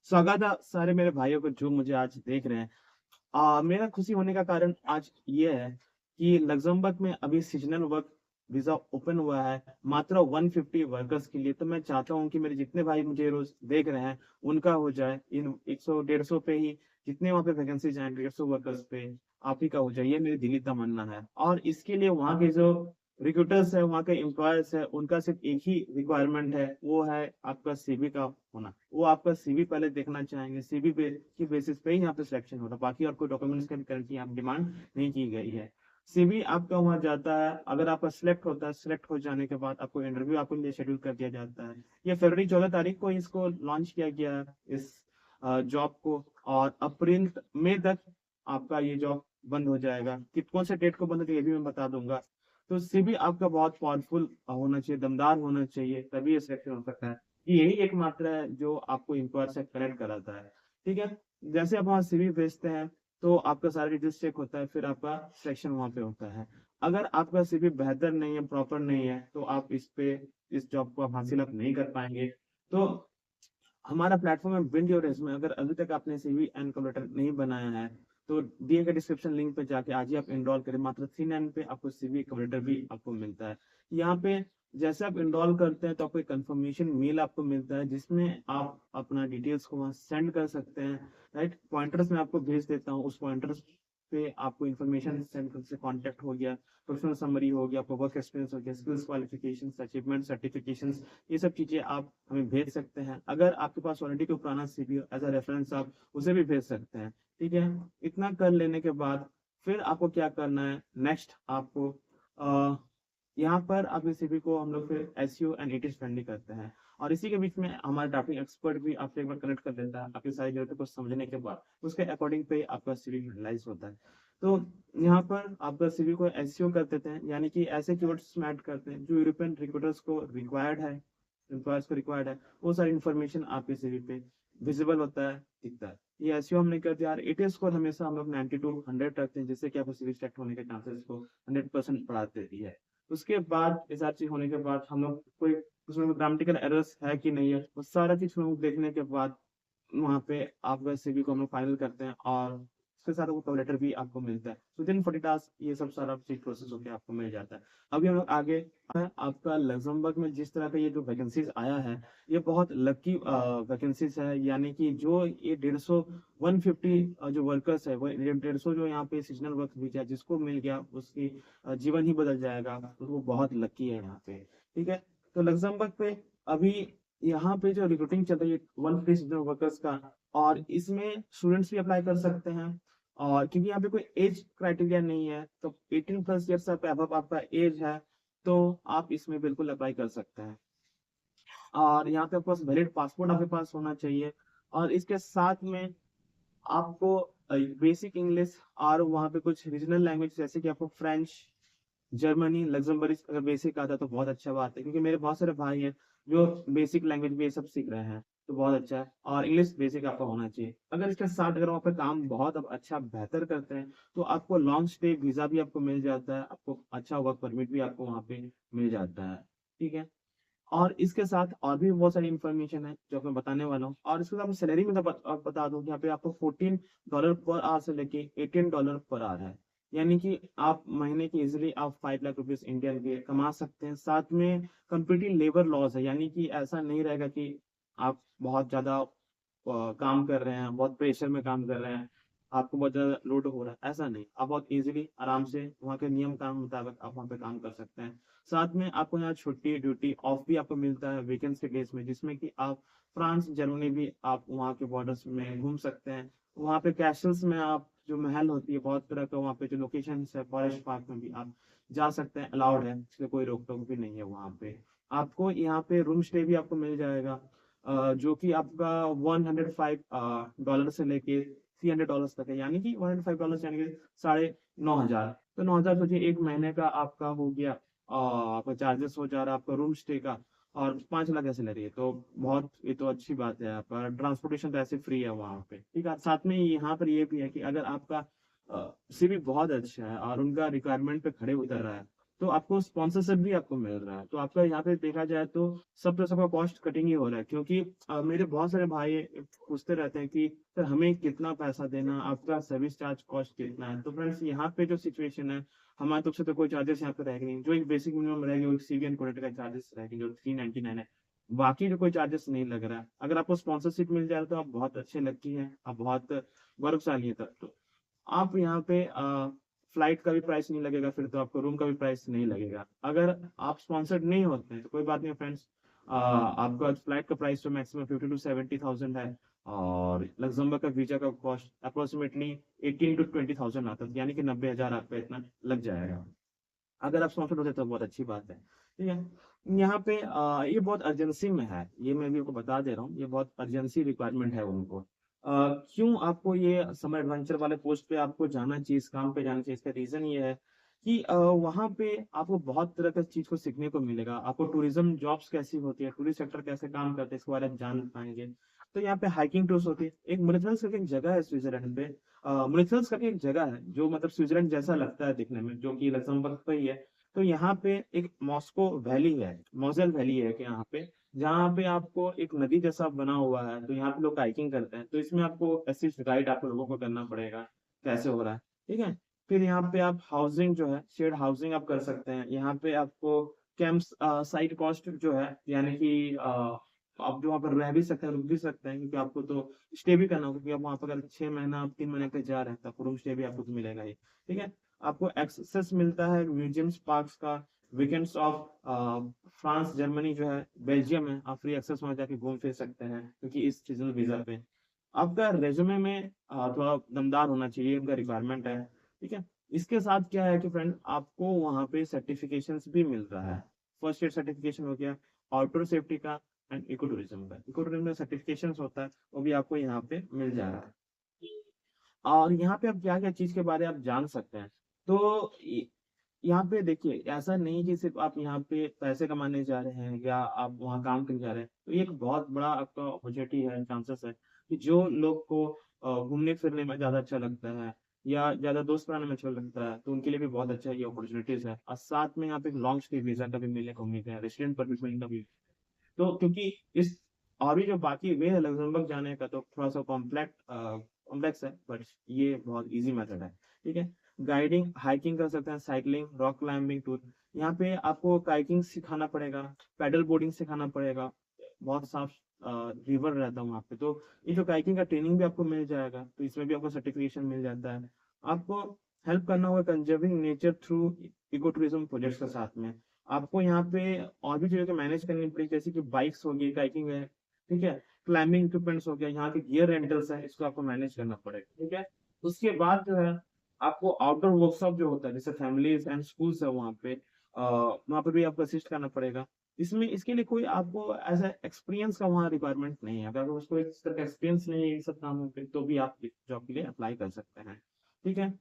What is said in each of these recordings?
स्वागत है सारे मेरे भाइयों को जो मुझे आज देख रहे हैं। मेरा खुशी होने का कारण आज ये है कि लग्ज़मबर्ग में अभी सीज़नल वर्क वीज़ा ओपन हुआ है मात्र 150 वर्कर्स के लिए। तो मैं चाहता हूँ कि मेरे जितने भाई मुझे रोज़ देख रहे हैं, उनका हो जाए। इन 100 150 पे ही जितने वहाँ पे वैकेंसीज़ हैं 150 वर्कर्स पे आप ही का हो जाए, ये मेरी दिली तमन्ना है। और इसके लिए वहाँ के जो रिक्रूटर्स हैं, वहाँ के एम्प्लॉयर्स हैं, उनका सिर्फ़ एक ही रिक्वायरमेंट है, वो है आपका सीवी का होना। वो आपका सीवी पहले देखना चाहेंगे, सीवी पे की बेसिस पे ही यहाँ पे सिलेक्शन होता है, बाकी और कोई डॉक्यूमेंट्स का भी करंटली यहाँ डिमांड नहीं की गई है। सीवी आपका वहाँ जाता है, अगर आपका सिलेक्ट होता है, सिलेक्ट हो जाने के बाद आपको इंटरव्यू आपके लिए शेड्यूल कर दिया जाता है। ये फरवरी 14 तारीख को इसको लॉन्च किया गया है, इस जॉब को, और अप्रैल मई तक आपका ये जॉब बंद हो जाएगा। कि कौन से डेट को बंद होगा ये भी मैं बता दूँगा। तो सीवी आपका बहुत पावरफुल होना चाहिए, दमदार होना चाहिए, तभी ये सिलेक्शन हो सकता है। यही एकमात्र है जो आपको एम्प्लॉयर से कनेक्ट कराता है, ठीक है? जैसे आप वहाँ सीवी भेजते हैं, तो आपका सारा डिटेल्स चेक होता है, फिर आपका सिलेक्शन वहाँ पे होता है। अगर आपका सीवी बेहतर नहीं है, प्रॉपर नहीं है, तो आप इस जॉब को आप हासिल आप नहीं कर पाएँगे। तो हमारा प्लेटफ़ॉर्म है बिल्ड योर रेज़्यूमे। अगर अभी तक आपने सीवी एंड कवर लेटर नहीं बनाया है, तो दिए गए डिस्क्रिप्शन लिंक पे जाके आज ही आप एनरोल करें। मात्र 399 पे आपको सीवी कवर लेटर भी आपको मिलता है। यहाँ पे जैसे आप एनरोल करते हैं, तो आपको एक कन्फर्मेशन मेल आपको मिलता है, जिसमें आप अपना डिटेल्स को वहाँ सेंड कर सकते हैं, राइट? पॉइंटर्स मैं आपको भेज देता हूँ, उस पॉइंटर्स पे आपको इन्फॉर्मेशन सेंड से कॉन्टैक्ट हो गया, प्रोफेशनल समरी हो गया, आपका वर्क एक्सपीरियंस हो गया, स्किल्स, क्वालिफिकेशंस, अचीवमेंट, सर्टिफिकेशंस, ये सब चीज़ें आप हमें भेज सकते हैं। अगर आपके पास ऑलरेडी कोई पुराना सीवी हो एज़ अ रेफरेंस, आप उसे भी भेज सकते हैं, ठीक है? इतना कर लेने के बाद फिर आपको क्या करना है, नेक्स्ट आपको अ, यहाँ पर आपके सीवी को हम लोग फिर SEO and it is friendly करते हैं, और इसी के बीच में हमारा ड्राफ्टिंग एक्सपर्ट भी आपसे एक बार कनेक्ट कर लेता है, आपकी सारी ज़रूरतों को समझने के बाद, उसके अकॉर्डिंग पे आपका सीवी फाइनलाइज़ होता है। तो यहाँ पर आपका सीवी को एसईओ कर देते हैं, यानी कि ऐसे कीवर्ड्स में ऐड करते हैं जो यूरोपियन रिक्रूटर्स को रिक्वायर्ड है, एम्प्लॉयर्स को रिक्वायर्ड है, वो सारी इन्फॉर्मेशन आपके सीवी पे विजिबल होता है, दिखता है। ये एसईओ हमने कर दिया, और एटीएस स्कोर हमेशा हम लोग 90 टू 100 रखते हैं, जिससे कि आपको सीवी सिलेक्ट होने के चांसेस को 100% बढ़ा देती है। उसके बाद ये सारी चीज़ होने के बाद हम लोग कोई उसमें ग्रामेटिकल एरर्स है कि नहीं है, वो सारा चीज़ हम लोग देखने के बाद वहाँ पे आपका सीवी को हम लोग फाइनल करते हैं, और उसके साथ वो कवर लेटर भी आपको मिलता है। विदिन 40 टास्क ये सब सारा चीज़ प्रोसेस होके आपको मिल जाता है। अभी हम लोग आगे आपका लक्ज़मबर्ग में जिस तरह का ये जो वैकेंसीज़ आया है, ये बहुत लकी वैकेंसीज़ है, यानी कि जो ये 150 150 जो वर्कर्स है, वो 150 जो यहाँ पे सीज़नल वर्क वीज़ा जिसको मिल गया, उसकी जीवन ही बदल जाएगा। तो वो बहुत लकी है यहाँ पे, ठीक है? तो लक्ज़मबर्ग पे अभी यहाँ पे जो रिक्रूटिंग चल रही है 150 सीज़नल वर्कर्स का, और इसमें स्टूडेंट्स भी अप्लाई कर सकते हैं, और क्योंकि यहाँ पे कोई एज क्राइटेरिया नहीं है, तो 18 प्लस ईयर्स से अबव आपका एज है, तो आप इसमें बिल्कुल अप्लाई कर सकते हैं। और यहाँ पे आपके पास वैलिड पासपोर्ट आपके पास होना चाहिए, और इसके साथ में आपको बेसिक इंग्लिश और वहाँ पे कुछ रीजनल लैंग्वेज जैसे कि आपको फ्रेंच, जर्मनी, लक्ज़मबर्गिश अगर बेसिक आता है तो बहुत अच्छा बात है, क्योंकि मेरे बहुत सारे भाई हैं जो बेसिक लैंग्वेज भी ये सब सीख रहे हैं, तो बहुत अच्छा है, और इंग्लिश बेसिक आपका होना चाहिए। अगर इसके साथ अगर वहाँ पे काम बहुत अब अच्छा बेहतर करते हैं, तो आपको लॉन्ग स्टे वीज़ा भी आपको मिल जाता है, आपको अच्छा वर्क परमिट भी आपको वहाँ पे मिल जाता है, ठीक है? और इसके साथ और भी बहुत सारी इन्फॉर्मेशन है जो मैं बताने वाला हूँ, और इसके साथ सैलरी में तो बता दूं कि यहाँ पे आपको $14 पर आवर से लेके $18 पर आवर है, यानी कि आप महीने की इजीली आप 5 लाख रुपीज इंडियन के कमा सकते हैं। साथ में कंप्लीटली लेबर लॉस है, यानी कि ऐसा नहीं रहेगा कि आप बहुत ज्यादा काम कर रहे हैं, बहुत प्रेशर में काम कर रहे हैं, आपको बहुत ज़्यादा लोड हो रहा है, ऐसा नहीं। आप बहुत ईज़िली आराम से वहाँ के नियम कानून मुताबिक आप वहाँ पे काम कर सकते हैं। साथ में आपको यहाँ छुट्टी, ड्यूटी, ऑफ भी आपको मिलता है वीकेंड्स के केस में, जिसमें कि आप फ्रांस, जर्मनी भी आप वहाँ के बॉर्डर्स में घूम सकते हैं। वहाँ पे कैसल्स में आप जो महल होती है, बहुत तरह का वहाँ पे जो लोकेशंस है, फॉरेस्ट पार्क में भी आप जा सकते हैं, अलाउड है, इसमें कोई रोक-टोक भी नहीं है वहाँ पे। आपको यहाँ पे रूम स्टे भी आपको मिल जाएगा, जो कि आपका 105 डॉलर से लेके $300 तक है, यानी कि $105 यानी कि साढ़े 9,000। तो 9,000 सोचिए, 1 महीने का आपका हो गया, आपका चार्जेस हो जा रहा है आपका रूम स्टे का, और 5 लाख ऐसे ले रही है, तो बहुत ये तो अच्छी बात है। आपका ट्रांसपोर्टेशन तो ऐसे फ्री है वहाँ पे, ठीक है? साथ में यहाँ पर ये भी है कि अगर आपका सीवी बहुत अच्छा है और उनका रिक्वायरमेंट पे खड़े उतर रहा है, तो आपको स्पॉन्सरशिप भी आपको मिल रहा है। तो आपका यहाँ पे देखा जाए तो सबका कॉस्ट कटिंग ही हो रहा है, क्योंकि मेरे बहुत सारे भाई पूछते रहते हैं कि सर हमें कितना पैसा देना, आपका सर्विस चार्ज कॉस्ट कितना है। तो फ्रेंड्स यहाँ पे जो सिचुएशन है, हमारे तरफ से तो कोई चार्जेस यहाँ पे रहेगा नहीं। जो एक बेसिक मिनिमम रहेगी वो सीवीएन कोडेट का चार्जेस रहेगी जो 399 है, बाकी जो कोई चार्जेस नहीं लग रहा है। अगर आपको स्पॉन्सरशिप मिल जाए तो आप बहुत अच्छे लकी हैं, आप बहुत गौरवशाली है। तब तो आप यहाँ पे फ्लाइट का भी प्राइस नहीं लगेगा, फिर तो आपको रूम का भी प्राइस नहीं लगेगा। अगर आप स्पॉन्सर्ड नहीं होते हैं तो कोई बात नहीं फ्रेंड्स, आपका फ्लाइट का प्राइस तो मैक्सिमम 50 to 70,000 है, और लग्जमबर्ग का वीजा का कॉस्ट अप्रोक्सीमेटली 18 to 20,000 आता है, यानी कि 90,000 आपका इतना लग जाएगा। अगर आप स्पॉन्सर्ड होते तो बहुत अच्छी बात है। ठीक है, यहाँ पे ये बहुत अर्जेंसी में है, ये मैं भी आपको बता दे रहा हूँ, ये बहुत अर्जेंसी रिक्वायरमेंट है उनको। क्यों आपको ये समर एडवेंचर वाले पोस्ट पे आपको जाना चाहिए, इस काम पे जाना चाहिए, इसका रीजन ये है कि वहाँ पे आपको बहुत तरह का चीज को सीखने को मिलेगा। आपको टूरिज्म जॉब्स कैसी होती है, टूरिस्ट सेक्टर कैसे काम करते हैं, इसके बारे में जान पाएंगे। तो यहाँ पे हाइकिंग टूर्स होती है। एक मुनिथल्स करके एक जगह है स्विट्जरलैंड पे, मुनिथल्स करके एक जगह है जो मतलब स्विट्जरलैंड जैसा लगता है दिखने में, जो कि लक्समबर्ग पे ही है। तो यहाँ पे एक मॉस्को वैली है, मोजेल वैली है कि यहाँ पे, जहाँ पे आपको एक नदी जैसा बना हुआ है। तो यहाँ पे लोग हाइकिंग करते हैं, तो इसमें आपको असिस्ट गाइड आप लोगों को करना पड़ेगा कैसे हो रहा है। ठीक है, फिर यहाँ पे आप हाउसिंग जो है, शेयर्ड हाउसिंग आप कर सकते हैं। यहाँ पे आपको कैंप साइट कॉस्ट जो है, यानी कि आप जो वहाँ पर रह भी सकते हैं, रुक भी सकते हैं, क्योंकि आपको तो स्टे भी करना होगा, क्योंकि आप वहाँ पर अगर 6 महीना 3 महीने के जा रहे हैं तो रूम स्टे भी आपको तो मिलेगा ही। ठीक है, आपको एक्सेस मिलता है म्यूजियम्स पार्क्स का, वीकेंड्स ऑफ फ्रांस जर्मनी जो है बेल्जियम है, आप फ्री एक्सेस वहाँ जाके घूम फिर सकते हैं, क्योंकि इस सीजनल वीजा पे आपका रेज्यूमे में थोड़ा दमदार होना चाहिए, उनका रिक्वायरमेंट है। ठीक है, इसके साथ क्या है कि फ्रेंड आपको वहाँ पे सर्टिफिकेशंस भी मिल रहा है। फर्स्ट एड सर्टिफिकेशन हो गया, आउटडोर सेफ्टी का, एंड इको टूरिज्म का। इको टूरिज्म में सर्टिफिकेशन होता है, वो भी आपको यहाँ पे मिल जा रहा है। और यहाँ पे आप क्या क्या चीज के बारे में आप जान सकते हैं। तो यहाँ पे देखिए, ऐसा नहीं कि सिर्फ आप यहाँ पे पैसे कमाने जा रहे हैं या आप वहाँ काम करने जा रहे हैं। तो ये एक बहुत बड़ा आपका अपॉर्चुनिटी है, चांसेस है कि जो लोग को घूमने फिरने में ज्यादा अच्छा लगता है या ज्यादा दोस्त बनाने में अच्छा लगता है, तो उनके लिए भी बहुत अच्छा ये अपॉर्चुनिटीज है। और साथ में यहाँ पे लॉन्ग स्टे वीजा का भी मिलने को उम्मीद है, रेसिडेंट परमिट मिलने का भी। तो क्योंकि इस और भी जो बाकी वे है लग्जमबर्ग जाने का, तो थोड़ा सा कॉम्प्लेक्स है, बट ये बहुत इजी मेथड है। ठीक है, गाइडिंग हाइकिंग कर सकते हैं, साइकिलिंग, रॉक क्लाइंबिंग टूर। यहाँ पे आपको काइकिंग सिखाना पड़ेगा, पैडल बोर्डिंग सिखाना पड़ेगा, बहुत साफ रिवर रहता है वहाँ पे। तो ये जो काइकिंग का ट्रेनिंग भी आपको मिल जाएगा, तो इसमें भी आपको सर्टिफिकेशन मिल जाता है। आपको हेल्प करना होगा conserving nature through eco tourism projects के साथ में। आपको यहाँ पे और भी चीजों को मैनेज करनी पड़ेगी, जैसे कि बाइक्स होगी, काइकिंग है, ठीक है, क्लाइंबिंग इक्विपमेंट्स हो गया, यहाँ के गियर रेंटल्स है, इसको आपको मैनेज करना पड़ेगा। ठीक है, उसके बाद जो है आपको आउटडोर वर्कशॉप जो होता है, जैसे फैमिलीज एंड स्कूल्स है वहाँ पे, वहाँ पे भी आपको असिस्ट करना पड़ेगा। इसमें इसके लिए कोई आपको ऐसा एक्सपीरियंस का वहाँ रिक्वायरमेंट नहीं है। अगर उसको इस तरह का एक्सपीरियंस नहीं है इन सब कामों पे, तो भी आप जॉब के लिए अप्लाई कर सकते हैं। ठीक है,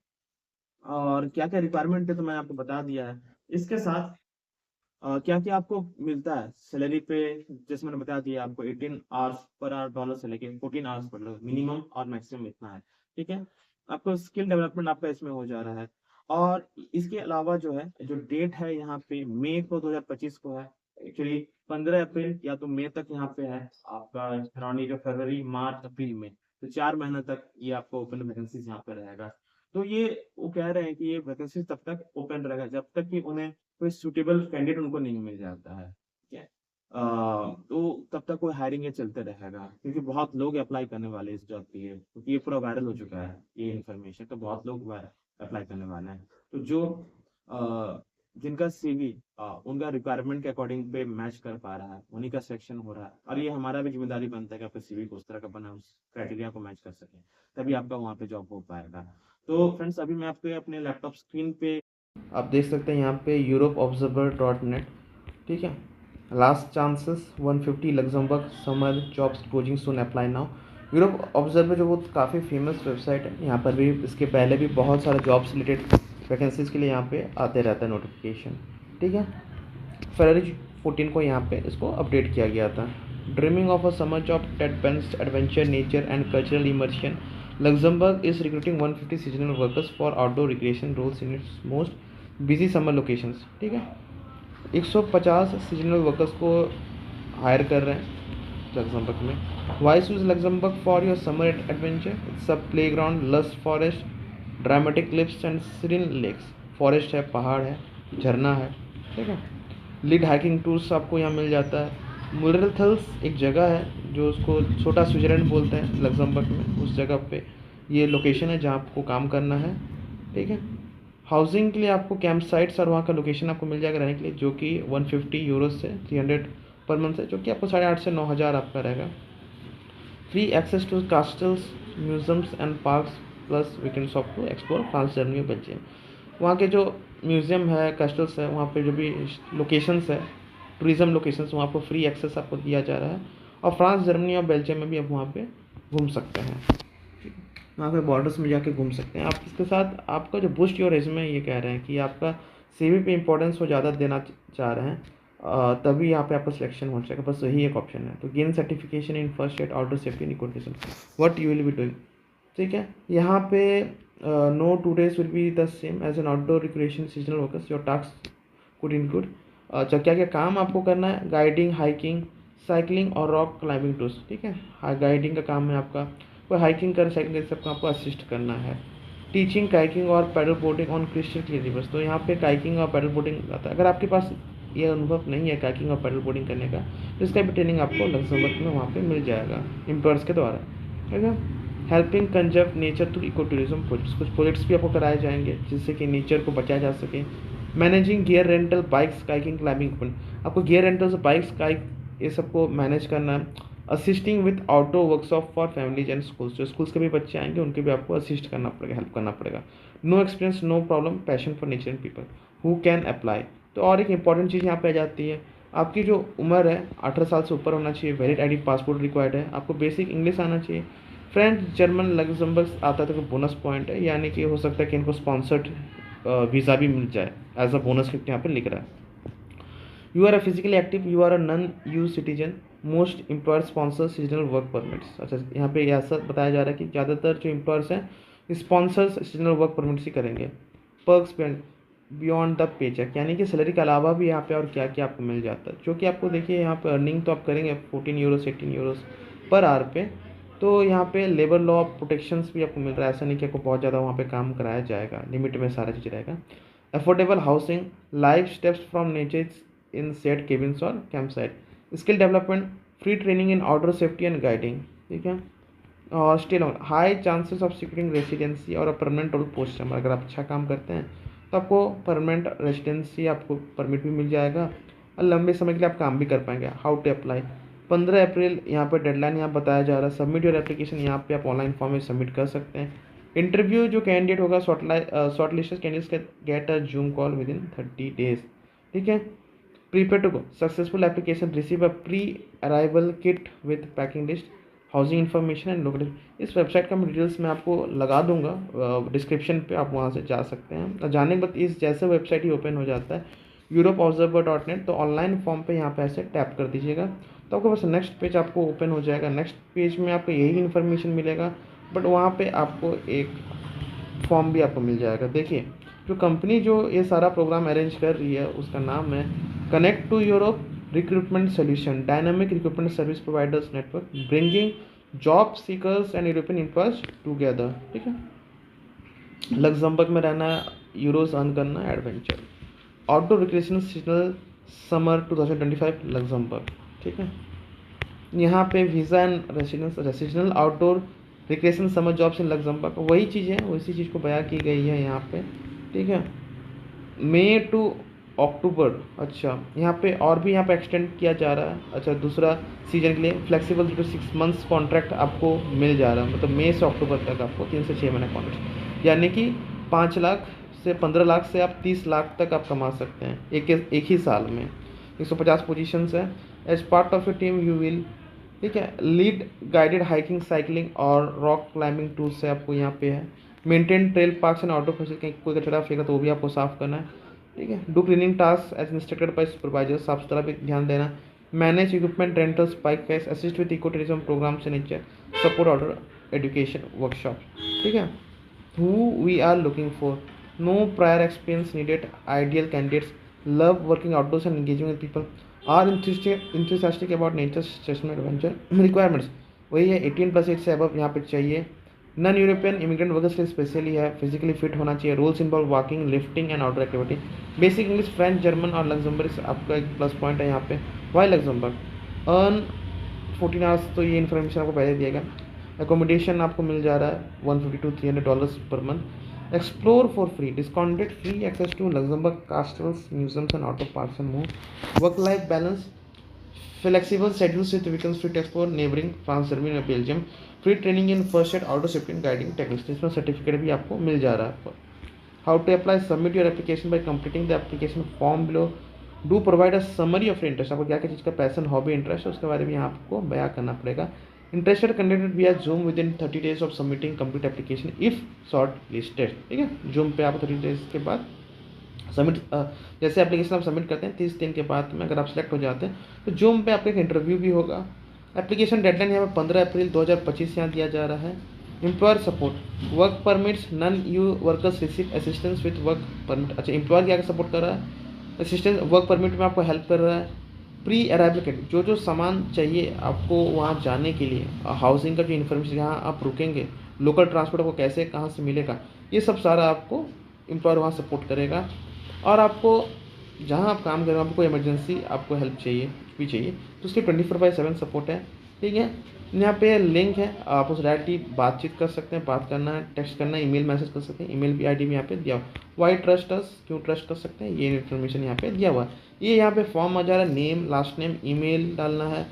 और क्या क्या रिक्वायरमेंट है तो मैं आपको बता दिया है। इसके साथ क्या क्या आपको मिलता है सैलरी पे, जैसे मैंने बता दिया आपको 18 आवर्स पर आवर डॉलर से लेके 14 आवर्स पर डॉलर, मिनिमम और मैक्सिमम इतना है। ठीक है, आपको स्किल डेवलपमेंट आपका इसमें हो जा रहा है। और इसके अलावा जो है, जो डेट है यहाँ पे मई को 2025 को है, एक्चुअली 15 अप्रैल या तो मई तक यहाँ पे है आपका, अराउंड जो फरवरी मार्च अप्रैल में, तो 4 महीना तक ये आपको ओपन वैकेंसीज यहाँ पे रहेगा। तो ये वो कह रहे हैं कि ये वैकेंसी तब तक ओपन रहेगा जब तक कि उन्हें कोई सुटेबल कैंडिडेट उनको नहीं मिल जाता है। ठीक है, तो तब तक कोई हायरिंग ये चलते रहेगा, क्योंकि बहुत लोग अप्लाई करने वाले हैं इस जॉब के लिए, क्योंकि ये पूरा वायरल हो चुका है ये इन्फॉर्मेशन, तो बहुत लोग अप्लाई करने वाले हैं। तो जो जिनका सीवी उनका रिक्वायरमेंट के अकॉर्डिंग पे मैच कर पा रहा है, उन्हीं का सिलेक्शन हो रहा है। और ये हमारा भी जिम्मेदारी बनता है कि आपका सीवी को उस तरह का बना, उस क्राइटेरिया को मैच कर सके, तभी आपका वहाँ पे जॉब हो पाएगा। तो फ्रेंड्स, अभी मैं आपको अपने लैपटॉप स्क्रीन पे आप देख सकते हैं यहाँ पे europeobserver.net। ठीक है, last chances 150 Luxembourg summer jobs closing soon apply now. Europe observer जो वो काफ़ी फेमस वेबसाइट है, यहाँ पर भी इसके पहले भी बहुत सारे जॉब्स रिलेटेड वैकेंसीज के लिए यहाँ पे आते रहता है नोटिफिकेशन। ठीक है, फरवरी 14 को यहाँ पे इसको अपडेट किया गया था। Dreaming of a summer job that blends adventure, nature and cultural immersion, Luxembourg is recruiting 150 seasonal workers for outdoor recreation roles in its most busy summer locations, ठीक है। 150 सीजनल वर्कर्स को हायर कर रहे हैं Luxembourg में। Why choose Luxembourg for your summer adventure? It's a playground, lush forest, dramatic cliffs and serene lakes. Forest है, पहाड़ है, झरना है, ठीक है। लीड हाइकिंग टूर्स आपको यहाँ मिल जाता है। मुरलथल्स एक जगह है जो उसको छोटा स्विट्जरलैंड बोलते हैं लग्जमबर्ग में, उस जगह पे ये लोकेशन है जहाँ आपको काम करना है, ठीक है। हाउसिंग के लिए आपको कैंप साइट्स और वहाँ का लोकेशन आपको मिल जाएगा रहने के लिए, जो कि 150 यूरो से 300 पर मंथ है, जो कि आपको 8,500 से 9,000 आपका रहेगा। Free access to castles, museums and parks plus weekends off to explore France, Germany और बेल्जियम। वहाँ के जो म्यूज़ियम है, कास्टल्स है, वहाँ पे जो भी लोकेशंस है, टूरिज़्म लोकेशंस, वहाँ पर फ्री एक्सेस आपको दिया जा रहा है। और फ्रांस, जर्मनी और बेल्जियम में भी आप वहाँ पे घूम सकते हैं, वहाँ पे बॉर्डर्स में जाके घूम सकते हैं आप। इसके साथ आपका जो बूस्ट योर रेज्यूमे, ये कह रहे हैं कि आपका सीवी पे इंपॉर्टेंस वो ज़्यादा देना चाह रहे हैं, तभी यहाँ पे आपका सिलेक्शन हो जाएगा, बस वही एक ऑप्शन है। तो gain certification in first aid, outdoor safety and ecosystem, what you will be doing, ठीक है। यहाँ पे no 2 days will be the same as an outdoor recreation seasonal workers, your task could include. अच्छा, क्या क्या काम आपको करना है? गाइडिंग, हाइकिंग, साइकिलिंग और रॉक क्लाइंबिंग टूर्स, ठीक है। गाइडिंग का काम है आपका, कोई हाइकिंग कर, साइकिलिंग कर, सबको आपको असिस्ट करना है। टीचिंग काइकिंग और pedal boating on Christian clear reverse, तो यहाँ पे काइकिंग और पैडल बोटिंग आता है। अगर आपके पास ये अनुभव नहीं है काइकिंग और पैडल बोटिंग करने का, तो इसका भी ट्रेनिंग आपको लग्जमबर्ग में वहाँ पे मिल जाएगा एम्प्लॉयर्स के द्वारा, ठीक है। Helping conserve nature through eco tourism projects, कुछ प्रोजेक्ट्स भी आपको कराए जाएंगे जिससे कि नेचर को बचाया जा सके। Managing gear rental, bikes, kayaking, climbing, आपको गियर रेंटल्स, बाइक्स, काइक, ये सबको मैनेज करना है। Assisting with outdoor workshop for families and schools, जो स्कूल्स के भी बच्चे आएंगे उनके भी आपको असिस्ट करना पड़ेगा, हेल्प करना पड़ेगा। No experience, no problem, passion for nature and people, who can apply. तो और एक इंपॉर्टेंट चीज़ यहाँ पे आ जाती है, आपकी जो उम्र है 18 साल से ऊपर होना चाहिए, वैलिड आईडी, पासपोर्ट रिक्वायर्ड है, आपको बेसिक इंग्लिश आना चाहिए। फ्रेंच, जर्मन, लग्जमबर्ग आता है तो बोनस पॉइंट है, यानी कि हो सकता है कि इनको स्पॉन्सर्ड वीज़ा भी मिल जाए एज अ बोनस, गिफ्ट यहाँ पे लिख रहा है। You are a physically active, you are a non EU citizen, most employer sponsor seasonal work permits. अच्छा, यहाँ पे ऐसा बताया जा रहा है कि ज़्यादातर जो एम्प्लॉयर्स हैं स्पॉन्सर्स सीजनल वर्क परमिट्स ही करेंगे। Perks beyond the paycheck, यानी कि सैलरी के अलावा भी यहाँ पे और क्या क्या आपको मिल जाता है, जो कि आपको देखिए यहाँ पे अर्निंग तो आप करेंगे 14 यूरो 18 यूरोस पर आवर पे। तो यहाँ पे लेबर लॉ प्रोटेक्शंस भी आपको मिल रहा है, ऐसा नहीं कि आपको बहुत ज़्यादा वहाँ पे काम कराया जाएगा, लिमिट में सारा चीज़ रहेगा। Affordable housing, live steps from nature in set cabins और camp site, skill development, free training in outdoor safety and guiding, ठीक है। और still high chances of securing residency और परमानेंट रोल पोस्ट, अगर आप अच्छा काम करते हैं तो आपको परमानेंट रेसिडेंसी, आपको परमिट भी मिल जाएगा और लंबे समय के लिए आप काम भी कर पाएंगे। हाउ टू अप्लाई, 15 अप्रैल यहाँ पर डेडलाइन यहाँ बताया जा रहा है। सबमिट योर एप्लीकेशन, यहाँ पे आप ऑनलाइन फॉर्म में सबमिट कर सकते हैं। इंटरव्यू जो कैंडिडेट होगा, shortlisted candidates get a Zoom call within 30 days, ठीक है। Prepare to go, successful application, receive a pre arrival kit with packing list, housing information and location. इस website का मैं डिटेल्स मैं आपको लगा दूंगा डिस्क्रिप्शन पे, आप वहाँ से जा सकते हैं। जाने के बाद इस जैसे वेबसाइट ही ओपन हो जाता है europeobserver.net, तो ऑनलाइन फॉर्म पे यहाँ पे ऐसे टैप कर दीजिएगा, तो आपको बस नेक्स्ट पेज आपको ओपन हो जाएगा। नेक्स्ट पेज में आपको यही इन्फॉर्मेशन मिलेगा, बट वहाँ पे आपको एक फॉर्म भी आपको मिल जाएगा। देखिए, जो कंपनी जो ये सारा प्रोग्राम अरेंज कर रही है उसका नाम है connect to Europe recruitment solution, dynamic recruitment service providers network, bringing job seekers and European employers together, ठीक है। लग्जमबर्ग में रहना, यूरोस अर्न करना, adventure, outdoor recreation seasonal summer 2025 Luxembourg, ठीक है। यहाँ पे visa and residence, seasonal outdoor recreation summer jobs in Luxembourg, वही चीज़ है, उसी चीज़ को बयां की गई है यहाँ पे, ठीक है। मई टू अक्टूबर, अच्छा यहाँ पे और भी यहाँ पे एक्सटेंड किया जा रहा है। अच्छा, दूसरा सीजन के लिए फ्लेक्सिबल 6 months कॉन्ट्रैक्ट आपको मिल जा रहा है, मतलब मई से अक्टूबर तक आपको 3 से 6 महीने कॉन्ट्रैक्ट, यानी कि 5 लाख से 15 लाख से आप 30 लाख तक आप कमा सकते हैं एक ही साल में। 150 पोजीशंस है। As part of your team you will, ठीक है, लीड गाइडेड हाइकिंग, साइकिलिंग और रॉक क्लाइंबिंग टूर्स से आपको यहाँ पे है। Maintain trail parks and outdoor facility, कहीं कोई कचरा फेंका तो वो भी आपको साफ करना है, ठीक है। Do cleaning task as instructed by supervisor, साफ सुथरा भी ध्यान देना। Manage equipment rentals, bike cash, assist with eco tourism program से nature, support order education workshop, ठीक है। Who we are looking for, No prior experience needed. Ideal candidates love working outdoors and engaging with people. Are enthusiastic about nature, session adventure. Requirements वही है 18+ as से above यहाँ पे चाहिए. Non European immigrant workers के लिए specially है. Physically fit होना चाहिए. Roles involve walking, lifting and outdoor activity. Basic English, French, German और लग्जमबर्ग आपका एक प्लस पॉइंट है यहाँ पे. वाई लग्जमबर्ग अर्न 14 आवर्स, तो ये इन्फॉर्मेशन आपको पहले दिएगा. एकोमोडेशन आपको मिल जा रहा है $150 to $300 per month. Explore for free, discounted free access to Luxembourg castles, museums and auto parks and more. Work life balance, flexible schedules with weekends free to explore neighboring France, Germany और Belgium. Free training in first aid, outdoor safety and guiding techniques, इसमें certificate भी आपको मिल जा रहा है. How to apply, submit your application by completing the application form below. Do provide a summary of interest, आपको क्या क्या चीज़ का पैशन, हॉबी, इंटरेस्ट है उसके बारे में यहाँ आपको बयां करना पड़ेगा. Interested candidate we are Zoom within 30 days of submitting complete application if shortlisted. ठीक है, जूम पे आपको 30 days के बाद सबमिट, जैसे एप्लीकेशन आप सबमिट करते हैं 30 दिन के बाद में अगर आप सेलेक्ट हो जाते हैं तो जूम पे आपका एक इंटरव्यू भी होगा. एप्लीकेशन डेडलाइन यहाँ पे 15 अप्रैल 2025 यहाँ दिया जा रहा है. Employer support, work permits, non EU workers receive assistance with work permit. अच्छा, एम्प्लॉयर क्या सपोर्ट कर रहा है, असिस्टेंस वर्क परमिट में आपको हेल्प कर रहा है. प्री अराइवल किट, जो जो सामान चाहिए आपको वहाँ जाने के लिए, हाउसिंग का जो इन्फॉर्मेशन, जहाँ आप रुकेंगे, लोकल ट्रांसपोर्ट आपको कैसे कहाँ से मिलेगा, ये सब सारा आपको एम्प्लॉयर वहाँ सपोर्ट करेगा. और आपको जहाँ आप काम कर रहे हो, आपको कोई इमरजेंसी आपको हेल्प चाहिए भी चाहिए तो उसकी 24/7 सपोर्ट है. ठीक है, यहाँ पे लिंक है, आप उस डायरेक्टली बातचीत कर सकते हैं, बात करना है, टेक्स्ट करना है, ईमेल मैसेज कर सकते हैं. ईमेल भी आईडी भी यहाँ पे दिया हुआ. वाई ट्रस्ट अस, क्यों ट्रस्ट कर सकते हैं, ये इन्फॉर्मेशन यहाँ पे दिया हुआ है. ये यहाँ पे फॉर्म आ जा रहा है, नेम, लास्ट नेम, ईमेल डालना है.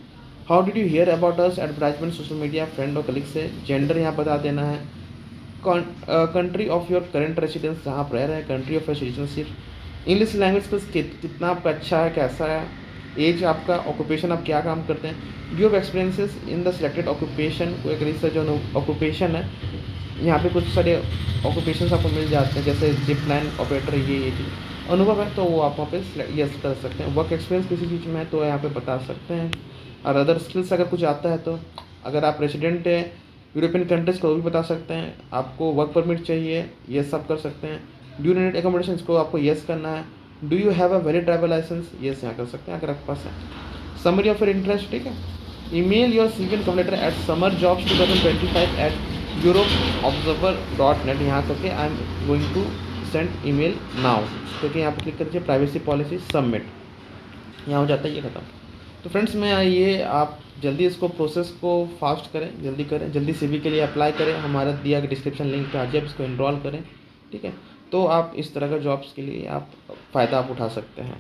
How did you here about us, advertisement, social media, friend और कलीग से. जेंडर यहाँ बता देना है. Country of your current residence, जहाँ आप रह रहे हैं, country of your citizenship. English language skills कितना आपका अच्छा है, कैसा है. एज आपका, ऑक्यूपेशन आप क्या काम करते हैं. Due of experiences in the selected occupation, कोई एक रिसर्च जो ऑक्यूपेशन है, यहाँ पे कुछ सारे ऑक्यूपेशन आपको मिल जाते हैं जैसे जिप लाइन ऑपरेटर, ये चीज़ अनुभव है तो वो आप वहाँ पे यस कर सकते हैं. वर्क एक्सपीरियंस किसी चीज़ में है तो यहाँ पे बता सकते हैं. और अदर स्किल्स अगर कुछ आता है तो, अगर आप रेसिडेंट है यूरोपियन कंट्रीज को, वो भी बता सकते हैं. आपको वर्क परमिट चाहिए, ये सब कर सकते हैं. ड्यू नीड एकोमोडेशन को आपको येस करना है. Do you have a valid driver license, yes यहाँ कर सकते हैं अगर आपके पास है. समरी ऑफ योर इंटरेस्ट, ठीक है. Email your CV and cover letter at summerjobs2025@europeobserver.net, यहाँ करके I am going to send email now, क्योंकि यहाँ पर क्लिक करिए प्राइवेसी पॉलिसी सबमिट, यहाँ हो जाता है ये खत्म. तो फ्रेंड्स, मैं ये आप जल्दी इसको प्रोसेस को फास्ट करें, जल्दी करें, जल्दी CV के लिए अप्लाई करें. हमारा दिया गया डिस्क्रिप्शन लिंक पे आ जाए, इसको इनरोल करें. ठीक है, तो आप इस तरह का जॉब्स के लिए आप फ़ायदा आप उठा सकते हैं.